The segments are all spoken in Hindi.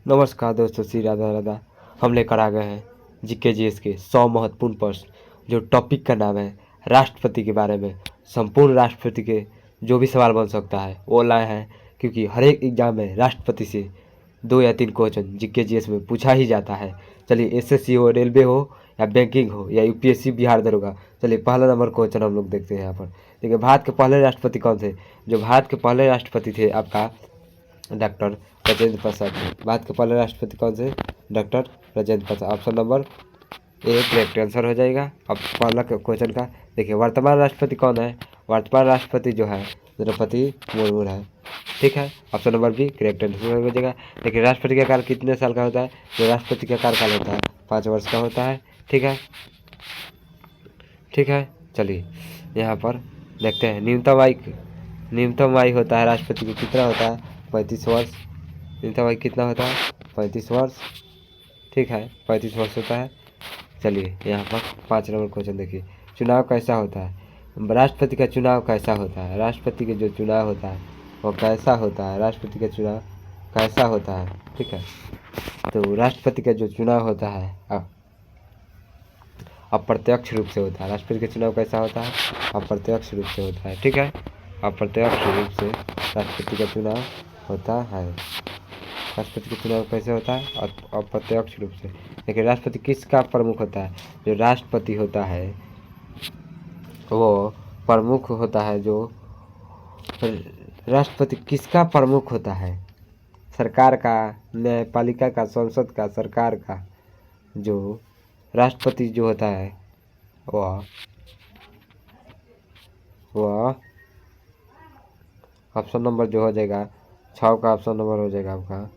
नमस्कार दोस्तों, श्री राधा राधा। हम लेकर आ गए हैं जीके जीएस के 100 महत्वपूर्ण प्रश्न, जो टॉपिक का नाम है राष्ट्रपति के बारे में। संपूर्ण राष्ट्रपति के जो भी सवाल बन सकता है वो लाए हैं, क्योंकि हर एक एग्जाम में राष्ट्रपति से 2 या 3 क्वेश्चन जीके जीएस में पूछा ही जाता है। चलिए, एसएससी हो, रेलवे हो या बैंकिंग हो या यूपीएससी बिहार दरोगा, चलिए पहला नंबर क्वेश्चन हम लोग देखते हैं यहाँ पर। देखिए, भारत के पहले राष्ट्रपति कौन थे? जो भारत के पहले राष्ट्रपति थे आपका डॉक्टर राजेंद्र प्रसाद थे। भारत के पहले राष्ट्रपति कौन से? Doctor Rajendra Prasad. Option number A correct answer हो जाएगा। अब पहला क्वेश्चन का देखिए, वर्तमान राष्ट्रपति कौन है? वर्तमान राष्ट्रपति जो है द्रौपदी मुर्मू है। ठीक है, option number B correct answer हो जाएगा। देखिए, राष्ट्रपति का काल कितने साल का होता है? जो राष्ट्रपति का कार्यकाल होता है 5 वर्ष का होता है। ठीक है, ठीक है। चलिए यहाँ पर देखते हैं, न्यूनतम आयु होता है राष्ट्रपति को कितना होता है? 35 वर्ष। न्यूनतम आयु कितना होता है? 35 वर्ष। ठीक है, 35 वर्ष होता है। चलिए यहाँ पर 5 नंबर क्वेश्चन देखिए, चुनाव कैसा होता है? राष्ट्रपति का चुनाव कैसा होता है? राष्ट्रपति के जो चुनाव होता है वो कैसा होता है? राष्ट्रपति का चुनाव कैसा होता है? ठीक है, तो राष्ट्रपति का जो चुनाव होता है अप्रत्यक्ष रूप से होता है। राष्ट्रपति का चुनाव कैसा होता है? अप्रत्यक्ष रूप से होता है। ठीक है, अप्रत्यक्ष रूप से राष्ट्रपति का चुनाव होता है। राष्ट्रपति का चुनाव कैसे होता है? अप्रत्यक्ष रूप से। देखिए, राष्ट्रपति किसका प्रमुख होता है? जो राष्ट्रपति होता है वो प्रमुख होता है। जो राष्ट्रपति किसका प्रमुख होता है? सरकार का, न्यायपालिका का, संसद का, सरकार का। जो राष्ट्रपति जो होता है वह ऑप्शन नंबर जो हो जाएगा 6 का ऑप्शन नंबर हो जाएगा आपका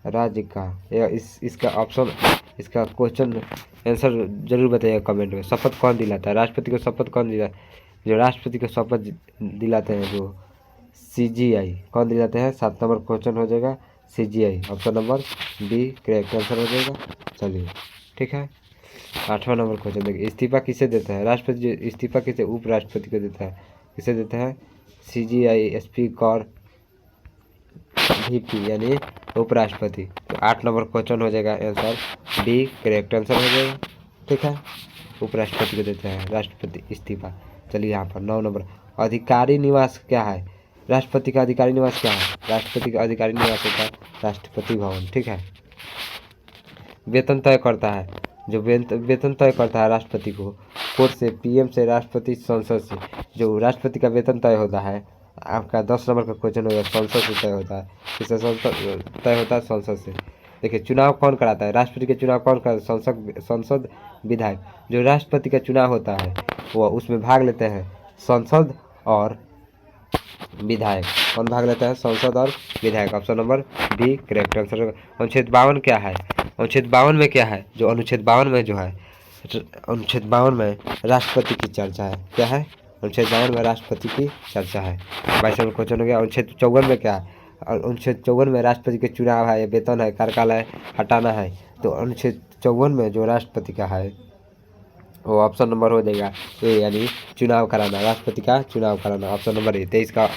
राज्य का। या इसका क्वेश्चन आंसर जरूर बताइएगा कमेंट में। शपथ कौन दिलाता है? राष्ट्रपति को शपथ कौन दिलाता है? जो राष्ट्रपति को शपथ दिलाते हैं जो सीजीआई, कौन दिलाते हैं? 7 नंबर क्वेश्चन हो जाएगा CGI. Option number B correct answer हो जाएगा। चलिए, ठीक है। 8वां नंबर क्वेश्चन देखिए, इस्तीफा किसे देता है? राष्ट्रपति जो इस्तीफा किसे उपराष्ट्रपति को देता है? किसे देता है? सीजीआई, एसपी, कौर, वीपी यानी उपराष्ट्रपति। तो 8 नंबर क्वेश्चन हो जाएगा आंसर बी करेक्ट आंसर हो जाएगा। ठीक है, उपराष्ट्रपति को देते हैं राष्ट्रपति इस्तीफा। चलिए यहाँ पर 9 नंबर, अधिकारी निवास क्या है? राष्ट्रपति का अधिकारी निवास क्या है? राष्ट्रपति का अधिकारी निवास होता है राष्ट्रपति भवन। ठीक है, वेतन तय करता है। जो वेतन तय करता है राष्ट्रपति को, कोर्ट से, पीएम से, राष्ट्रपति, संसद से। जो राष्ट्रपति का वेतन तय होता है आपका 10 नंबर का क्वेश्चन होगा, संसद से तय होता है। किससे तय होता है? संसद से। देखिए, चुनाव कौन कराता है? राष्ट्रपति के चुनाव कौन कराता है? संसद, विधायक। जो राष्ट्रपति का चुनाव होता है वो उसमें भाग लेते हैं संसद और विधायक। कौन भाग लेता है? संसद और विधायक। Option number B correct answer. अनुच्छेद 52 क्या है? अनुच्छेद 52 में क्या है? जो अनुच्छेद 52 में जो है, अनुच्छेद 52 में राष्ट्रपति की चर्चा है। क्या है? अनुच्छेद 52 में राष्ट्रपति की चर्चा है। 22 नंबर क्वेश्चन हो गया। अनुच्छेद 54 में क्या है? अनुच्छेद 54 में राष्ट्रपति के चुनाव है, वेतन है, कार्यकाल है, हटाना है। तो अनुच्छेद 54 में जो राष्ट्रपति का है वो ऑप्शन नंबर हो जाएगा ए, यानी चुनाव कराना, राष्ट्रपति का चुनाव कराना। Option number A. 23 का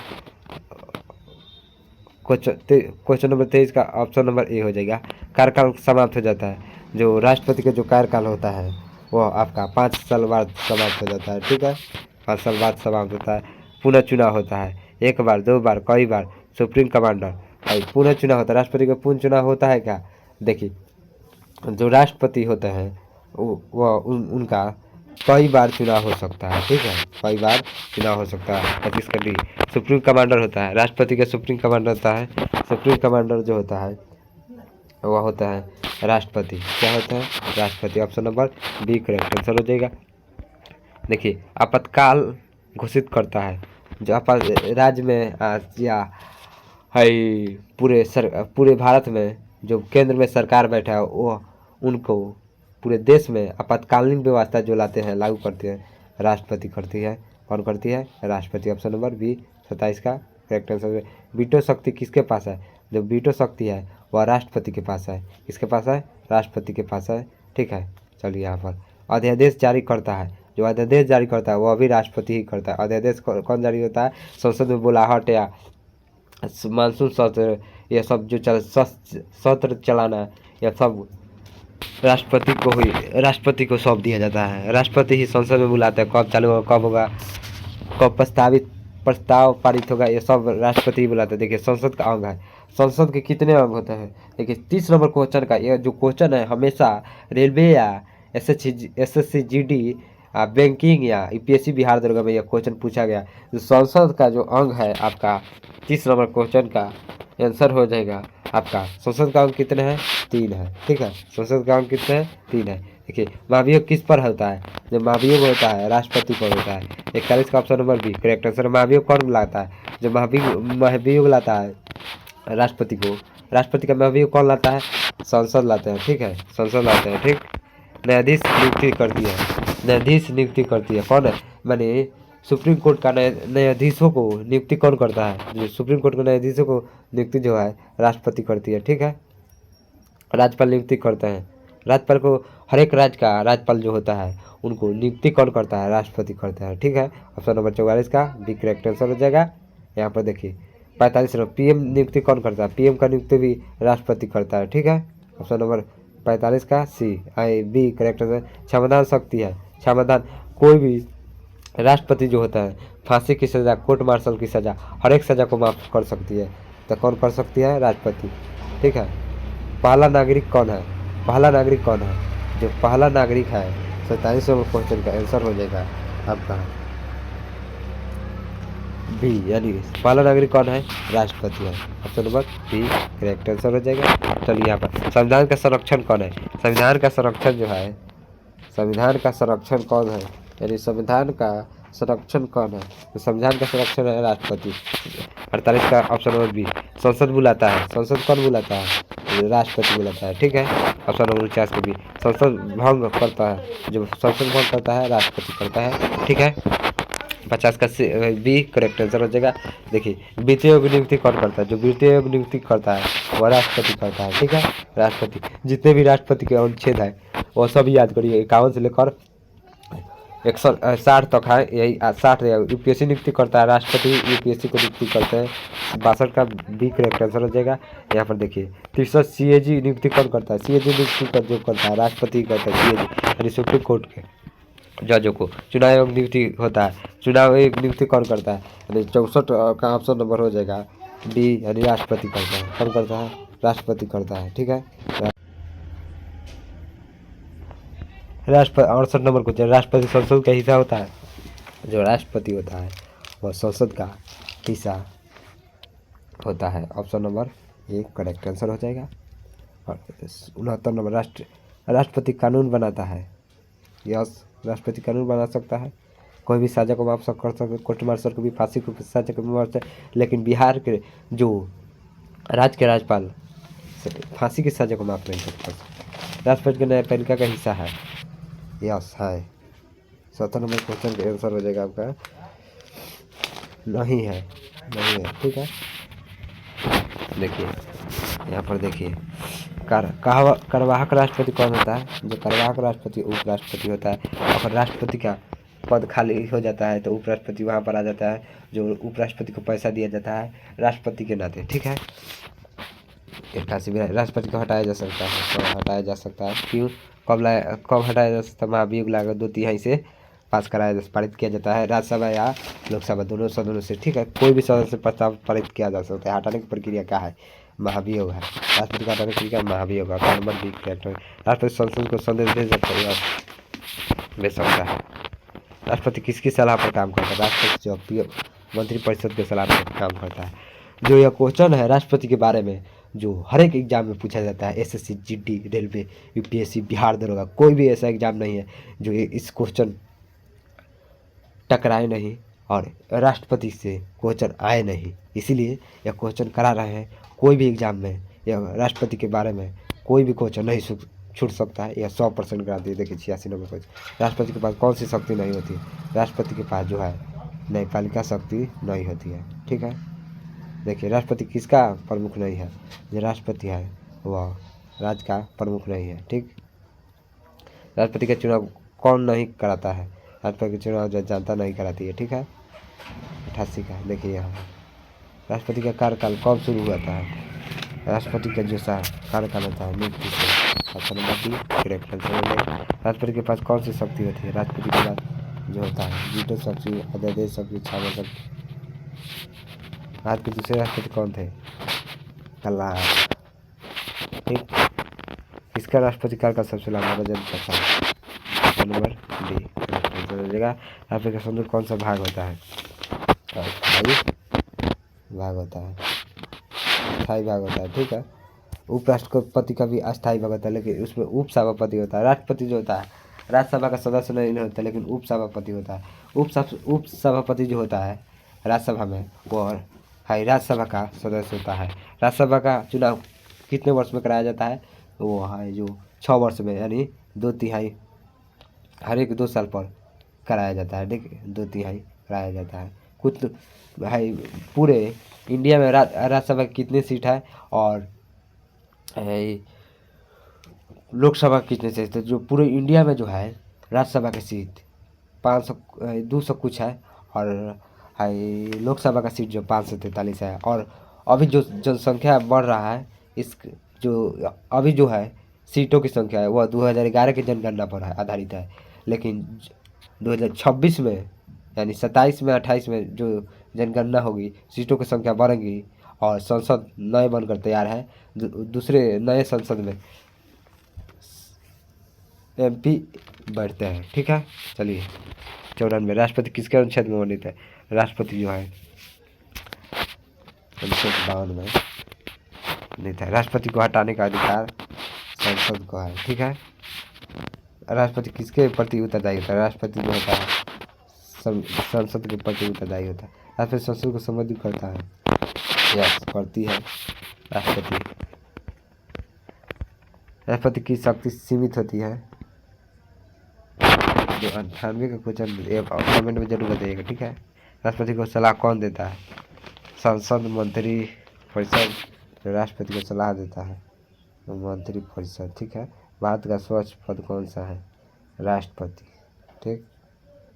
क्वेश्चन नंबर 23 का ऑप्शन नंबर ए हो जाएगा। कार्यकाल समाप्त हो जाता है। जो राष्ट्रपति का जो कार्यकाल होता है वो आपका 5 साल बाद समाप्त हो जाता है। ठीक है, 5 साल बाद समाप्त होता है। पुनः चुनाव होता है, 1 बार, 2 बार, कई बार। सुप्रीम कमांडर और पुनः चुनाव होता है। राष्ट्रपति का पुनः चुनाव होता है क्या? देखिए, जो राष्ट्रपति होते हैं उनका कई बार चुनाव हो सकता है। ठीक है, कई बार चुनाव हो सकता है। 25 का डी। सुप्रीम कमांडर होता है, राष्ट्रपति का सुप्रीम कमांडर होता है। सुप्रीम कमांडर जो होता है वह होता है राष्ट्रपति। क्या होता है? राष्ट्रपति। Option number B correct answer हो जाएगा। देखिए, आपातकाल घोषित करता है जो राज्य में या है पूरे भारत में जो केंद्र में सरकार बैठा है वो उनको पूरे देश में आपातकालीन व्यवस्था जो लाते हैं, लागू करते हैं, राष्ट्रपति करती है। कौन करती है? राष्ट्रपति। ऑप्शन नंबर बी 27 का करेक्ट आंसर। वीटो शक्ति किसके पास है? जो वीटो शक्ति है वह राष्ट्रपति के पास है। किसके पास है? राष्ट्रपति के पास है। ठीक है, चलिए यहाँ पर अध्यादेश जारी करता है। जो अध्यादेश जारी करता है वह भी राष्ट्रपति ही करता है। अध्यादेश कौन जारी होता है? संसद में बुलाहट या मानसून सत्र यह सब जो सत्र चलाना, यह सब राष्ट्रपति को सौंप दिया जाता है। राष्ट्रपति ही संसद में बुलाते हैं, कब चालू होगा, कब होगा, कब प्रस्ताव पारित होगा, ये सब राष्ट्रपति ही बुलाते हैं। देखिए संसद का अंग है। संसद के कितने अंग होते हैं? देखिए 30 नंबर क्वेश्चन का यह जो क्वेश्चन है, हमेशा रेलवे या एसएससी जीडी बैंकिंग या यूपीएससी बिहार दरोगा में यह क्वेश्चन पूछा गया। जो संसद का जो अंग है आपका 30 नंबर क्वेश्चन का आंसर हो जाएगा आपका। संसद का अंग कितने हैं? 3 है। ठीक है, संसद का अंग कितने हैं? 3 है। देखिए महाभियोग किस पर होता है? जो महाभियोग होता है राष्ट्रपति पर होता है। 41 का option number B correct answer. महाभियोग कौन बुलाता है? जो महाभियोग लाता है राष्ट्रपति को, राष्ट्रपति का महाभियोग कौन लाता है? संसद लाते हैं। ठीक है, संसद लाते हैं। ठीक, न्यायाधीश नियुक्ति करती है, न्यायाधीश नियुक्ति करती है कौन है? माने सुप्रीम कोर्ट का न्यायाधीशों को नियुक्ति कौन करता है? जो सुप्रीम कोर्ट के न्यायाधीशों को नियुक्ति जो है राष्ट्रपति करती है। ठीक है, राज्यपाल नियुक्ति करते हैं। राज्यपाल को हर एक राज्य का राज्यपाल जो होता है उनको नियुक्ति कौन करता है? राष्ट्रपति करता है। ठीक है, ऑप्शन नंबर 44 का बी करेक्ट आंसर हो जाएगा। यहाँ पर देखिए 45 नंबर पीएम नियुक्ति कौन करता है? पीएम का नियुक्ति भी राष्ट्रपति करता है। ठीक है, ऑप्शन नंबर 45 का सी आई बी करेक्ट आंसर। क्षमादान शक्ति है, क्षमादान कोई भी राष्ट्रपति जो होता है फांसी की सज़ा, कोर्ट मार्शल की सज़ा, हर एक सज़ा को माफ़ कर सकती है। तो कौन कर सकती है? राष्ट्रपति। ठीक है, पहला नागरिक कौन है? पहला नागरिक कौन है? जो पहला नागरिक है 47 नंबर क्वेश्चन का आंसर हो जाएगा आपका बी, यानी पहला नागरिक कौन है? राष्ट्रपति है। Option number B correct answer हो जाएगा। चलिए यहाँ पर संविधान का संरक्षण कौन है? संविधान का संरक्षण जो है, संविधान का संरक्षण कौन है? यानी संविधान का संरक्षण कौन है? तो संविधान का संरक्षण है राष्ट्रपति। 48 का ऑप्शन नंबर बी संसद बुलाता है। संसद कौन बुलाता है? राष्ट्रपति बुलाता है। ठीक है, ऑप्शन नंबर 49 का बी संसद भंग करता है। जो संसद भंग करता है राष्ट्रपति करता है। ठीक है, 50 का बी करेक्ट आंसर हो जाएगा। देखिए वित्तीय आयोग नियुक्ति कौन करता है? जो वित्तीय आयोग नियुक्ति करता है वह राष्ट्रपति करता है। ठीक है, राष्ट्रपति। जितने भी राष्ट्रपति के अनुच्छेद है वो सब याद करिए, 51 से लेकर 160 तक है। यही 60 यूपीएससी नियुक्ति करता है, राष्ट्रपति यूपीएससी को नियुक्ति करते हैं। 62 का बी करेक्ट आंसर हो जाएगा। यहाँ पर देखिए 63 सीएजी नियुक्ति कौन करता है? सीएजी नियुक्ति जो करता है राष्ट्रपति करता है। सीएजी यानी सुप्रीम कोर्ट के जजों को। चुनाव आयोग नियुक्ति होता है, चुनाव आयोग नियुक्ति कौन करता है? यानी 64 का ऑप्शन नंबर हो जाएगा डी, यानी राष्ट्रपति करता है। कौन करता है? राष्ट्रपति करता है। ठीक है, राष्ट्रपति। 68 नंबर क्वेश्चन, राष्ट्रपति संसद का हिस्सा होता है? जो राष्ट्रपति होता है वह संसद का हिस्सा होता है। Option number A correct answer हो जाएगा। और 69 नंबर राष्ट्रपति कानून बनाता है। यस, राष्ट्रपति कानून बना सकता है, कोई भी सजा को माफ कर सकते, कोर्ट मार्शल को भी, फांसी को सजा को माफ सकते। लेकिन बिहार के जो राज्य के राज्यपाल फांसी की सजा को माफ नहीं कर सकते। राष्ट्रपति के न्यायपालिका का हिस्सा है। यस है। 70 नंबर क्वेश्चन का आंसर हो जाएगा आपका नहीं है, नहीं है। ठीक है, देखिए यहाँ पर देखिए कार्यवाहक राष्ट्रपति कौन होता है? जो कार्यवाहक राष्ट्रपति उपराष्ट्रपति होता है। और राष्ट्रपति का पद खाली हो जाता है तो उपराष्ट्रपति वहाँ पर आ जाता है, जो उपराष्ट्रपति को पैसा दिया जाता है राष्ट्रपति के नाते। ठीक है, 81 राष्ट्रपति को हटाया जा सकता है, तो हटाया जा सकता है। क्यों, कब हटाया जा सकता है? महाभियोग लागू 2/3 से पास कराया पारित किया जाता है, राज्यसभा या लोकसभा दोनों सदनों से। ठीक है, कोई भी सदन से प्रस्ताव पारित किया जा सकता है। हटाने की प्रक्रिया क्या है? महाभियोग है। राष्ट्रपति का हटाने की प्रक्रिया महाभियोग है। नंबर बी करेक्ट है। राष्ट्रपति संसद को संदेश भेज सकता है। राष्ट्रपति किसकी सलाह पर काम करता है? राष्ट्रपति जो मंत्रिपरिषद के सलाह पर काम करता है। जो यह क्वेश्चन है राष्ट्रपति के बारे में, जो हर एक एग्जाम में पूछा जाता है, SSC GD railway UPSC Bihar दरोगा, कोई भी ऐसा एग्जाम नहीं है जो इस क्वेश्चन टकराए नहीं और राष्ट्रपति से क्वेश्चन आए नहीं। इसीलिए यह क्वेश्चन करा रहे हैं। कोई भी एग्जाम में यह राष्ट्रपति के बारे में कोई भी क्वेश्चन नहीं छूट सकता है। यह 100% गारंटी। देखिए 86 नंबर क्वेश्चन, राष्ट्रपति के पास कौन सी शक्ति नहीं होती? राष्ट्रपति के पास जो है न्यायपालिका शक्ति नहीं होती है। ठीक है, देखिए राष्ट्रपति किसका प्रमुख नहीं है? जो राष्ट्रपति है वह राज्य का प्रमुख नहीं है। ठीक, राष्ट्रपति का चुनाव कौन नहीं कराता है? राष्ट्रपति का चुनाव जनता नहीं कराती है। ठीक है, 88 का देखिए यहाँ राष्ट्रपति का कार्यकाल कब शुरू हुआ था? राष्ट्रपति का जो कार्यकाल होता है नियुक्ति से। Option number D correct answer हो जाएगा। राष्ट्रपति के पास कौन सी शक्ति होती है? राष्ट्रपति के पास जो होता है वीटो शक्ति, अध्यादेश शक्ति, क्षमा शक्ति। भारत के दूसरे राष्ट्रपति कौन थे? कलाम। ठीक, किसका राष्ट्रपति काल का सबसे लंबा वजन था? Option number D correct answer हो जाएगा। राष्ट्रपति का संसद कौन सा भाग होता है? अस्थायी भाग होता है, अस्थायी भाग होता है। ठीक है, उपराष्ट्रपति का भी अस्थायी भाग होता है, लेकिन उसमें उप सभापति होता है। राष्ट्रपति जो होता है राज्यसभा का सदस्य नहीं होता, लेकिन उप सभापति होता है। उप सभापति जो होता है राज्यसभा में वो है राज्यसभा का सदस्य होता है। राज्यसभा का चुनाव कितने वर्ष में कराया जाता है? वो है जो 6 वर्ष में, यानी 2/3 हर एक 2 साल पर कराया जाता है। ठीक है, 2/3 कराया जाता है। कुछ भाई पूरे इंडिया में राज्यसभा की कितनी सीट है और लोकसभा कितने सीट है? जो पूरे इंडिया में जो है राज्यसभा की सीट 200 कुछ है, और लोकसभा का सीट जो 543 है। और अभी जो जनसंख्या बढ़ रहा है, इस जो अभी जो है सीटों की संख्या है वह 2011 की जनगणना पर है आधारित है, लेकिन 2026 में यानी 27 में 28 में जो जनगणना होगी सीटों की संख्या बढ़ेगी और संसद नए बनकर तैयार है। दूसरे नए संसद में MP बढ़ते हैं। ठीक है, चलिए 94 राष्ट्रपति किसके अनुच्छेद में वर्णित है? राष्ट्रपति जो है अनुच्छेद 52 में वर्णित है। राष्ट्रपति को हटाने का अधिकार संसद को है। ठीक है, राष्ट्रपति किसके प्रति उत्तरदायी होता है? राष्ट्रपति जो होता है संसद के प्रति उत्तरदायी होता है। राष्ट्रपति संसद को संबोधित करता है, यस करती है राष्ट्रपति। राष्ट्रपति की शक्ति सीमित होती है। जो 98 का क्वेश्चन कमेंट में जरूर बताइएगा। ठीक है, राष्ट्रपति को सलाह कौन देता है? संसद, मंत्री परिषद। राष्ट्रपति को सलाह देता है मंत्री परिषद। ठीक है, भारत का सर्वोच्च पद कौन सा है? राष्ट्रपति। ठीक,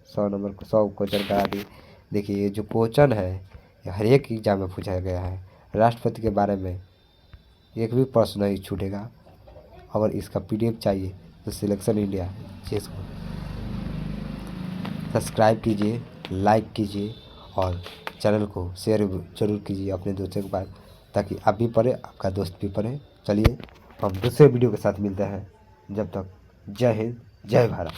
100 क्वेश्चन करा दिए। देखिए ये जो क्वेश्चन है ये हर एक एग्जाम में पूछा गया है। राष्ट्रपति के बारे में एक भी प्रश्न नहीं छूटेगा। अगर इसका PDF चाहिए तो सिलेक्शन इंडिया चेस को सब्सक्राइब कीजिए, लाइक कीजिए और चैनल को शेयर जरूर कीजिए अपने दोस्तों के पास, ताकि आप भी पढ़े, आपका दोस्त भी पढ़े। चलिए हम दूसरे वीडियो के साथ मिलते हैं। जब तक जय हिंद, जय भारत।